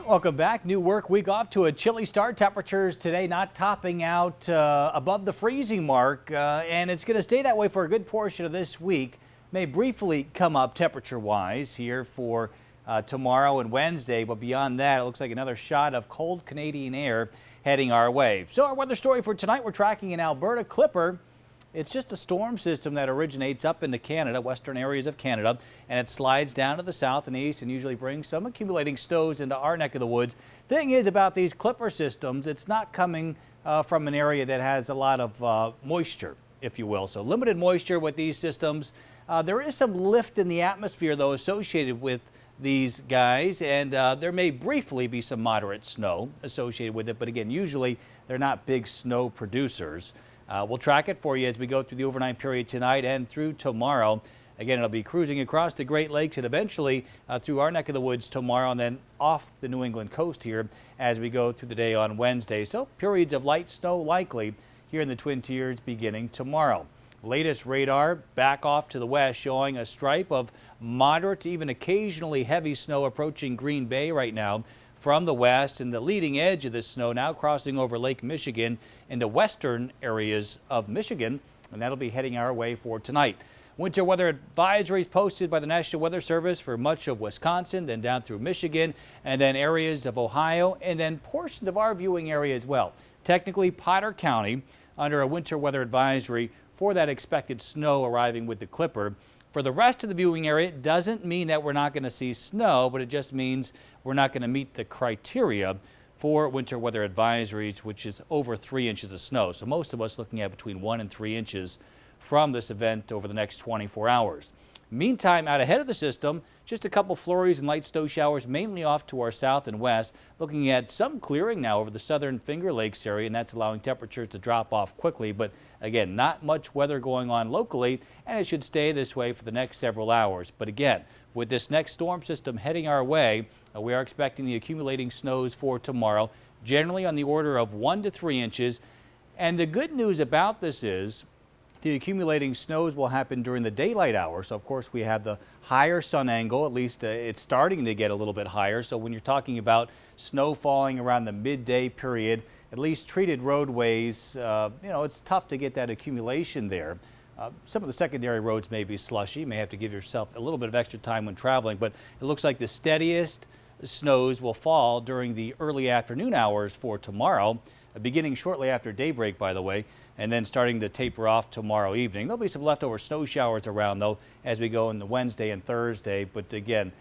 Welcome back. New work week off to a chilly start. Temperatures today not topping out above the freezing mark, and it's going to stay that way for a good portion of this week. May briefly come up temperature-wise here for tomorrow and Wednesday, but beyond that, it looks like another shot of cold Canadian air heading our way. So our weather story for tonight, we're tracking an Alberta Clipper. It's just a storm system that originates up into Canada, western areas of Canada, and it slides down to the south and east and usually brings some accumulating snows into our neck of the woods. Thing is about these Clipper systems, it's not coming from an area that has a lot of moisture, if you will. So limited moisture with these systems. There is some lift in the atmosphere, though, associated with these guys, and there may briefly be some moderate snow associated with it, but again, usually they're not big snow producers. We'll track it for you as we go through the overnight period tonight and through tomorrow. Again, it'll be cruising across the Great Lakes and eventually through our neck of the woods tomorrow and then off the New England coast here as we go through the day on Wednesday. So periods of light snow likely here in the Twin Tiers beginning tomorrow. Latest radar back off to the west showing a stripe of moderate to even occasionally heavy snow approaching Green Bay right now from the west, and the leading edge of this snow now crossing over Lake Michigan into western areas of Michigan, and that'll be heading our way for tonight. Winter weather advisories posted by the National Weather Service for much of Wisconsin, then down through Michigan, and then areas of Ohio, and then portions of our viewing area as well. Technically, Potter County under a winter weather advisory for that expected snow arriving with the Clipper. For the rest of the viewing area, it doesn't mean that we're not going to see snow, but it just means we're not going to meet the criteria for winter weather advisories, which is over 3 inches of snow. So most of us looking at between 1 and 3 inches from this event over the next 24 hours. Meantime, out ahead of the system, just a couple flurries and light snow showers mainly off to our south and west. Looking at some clearing now over the southern Finger Lakes area, and that's allowing temperatures to drop off quickly. But again, not much weather going on locally, and it should stay this way for the next several hours. But again, with this next storm system heading our way, we are expecting the accumulating snows for tomorrow, generally on the order of 1 to 3 inches. And the good news about this is the accumulating snows will happen during the daylight hours. So of course we have the higher sun angle, at least it's starting to get a little bit higher. So when you're talking about snow falling around the midday period, at least treated roadways, it's tough to get that accumulation there. Some of the secondary roads may be slushy. You may have to give yourself a little bit of extra time when traveling, but it looks like the steadiest snows will fall during the early afternoon hours for tomorrow, beginning shortly after daybreak, by the way, and then starting to taper off tomorrow evening. There'll be some leftover snow showers around, though, as we go into Wednesday and Thursday. But again,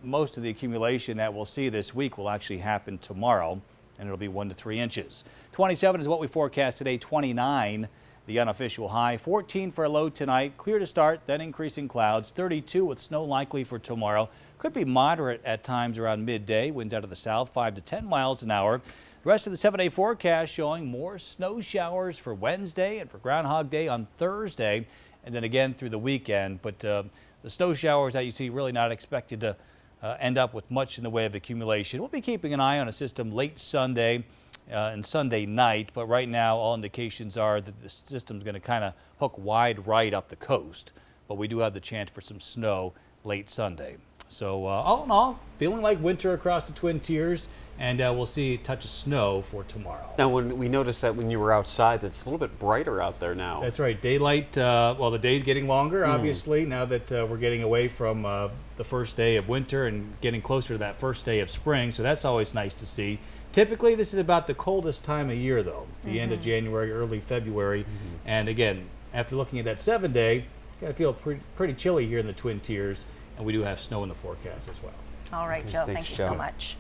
most of the accumulation that we'll see this week will actually happen tomorrow, and it'll be 1 to 3 inches. 27 is what we forecast today, 29 the unofficial high, 14 for a low tonight, clear to start, then increasing clouds, 32 with snow likely for tomorrow. Could be moderate at times around midday, winds out of the south 5 to 10 miles an hour. The rest of the 7-day forecast showing more snow showers for Wednesday and for Groundhog Day on Thursday, and then again through the weekend. But the snow showers that you see really not expected to end up with much in the way of accumulation. We'll be keeping an eye on a system late Sunday and Sunday night, but right now all indications are that the system's going to kind of hook wide right up the coast. But we do have the chance for some snow late Sunday. So all in all, feeling like winter across the Twin Tiers, and we'll see a touch of snow for tomorrow. Now, when we noticed that when you were outside, it's a little bit brighter out there now. That's right. Daylight, well, the day's getting longer, obviously, now that we're getting away from the first day of winter and getting closer to that first day of spring, so that's always nice to see. Typically, this is about the coldest time of year, though, the end of January, early February. And again, after looking at that 7-day, got to feel pretty chilly here in the Twin Tiers, and we do have snow in the forecast as well. All right, Joe, thank you so much.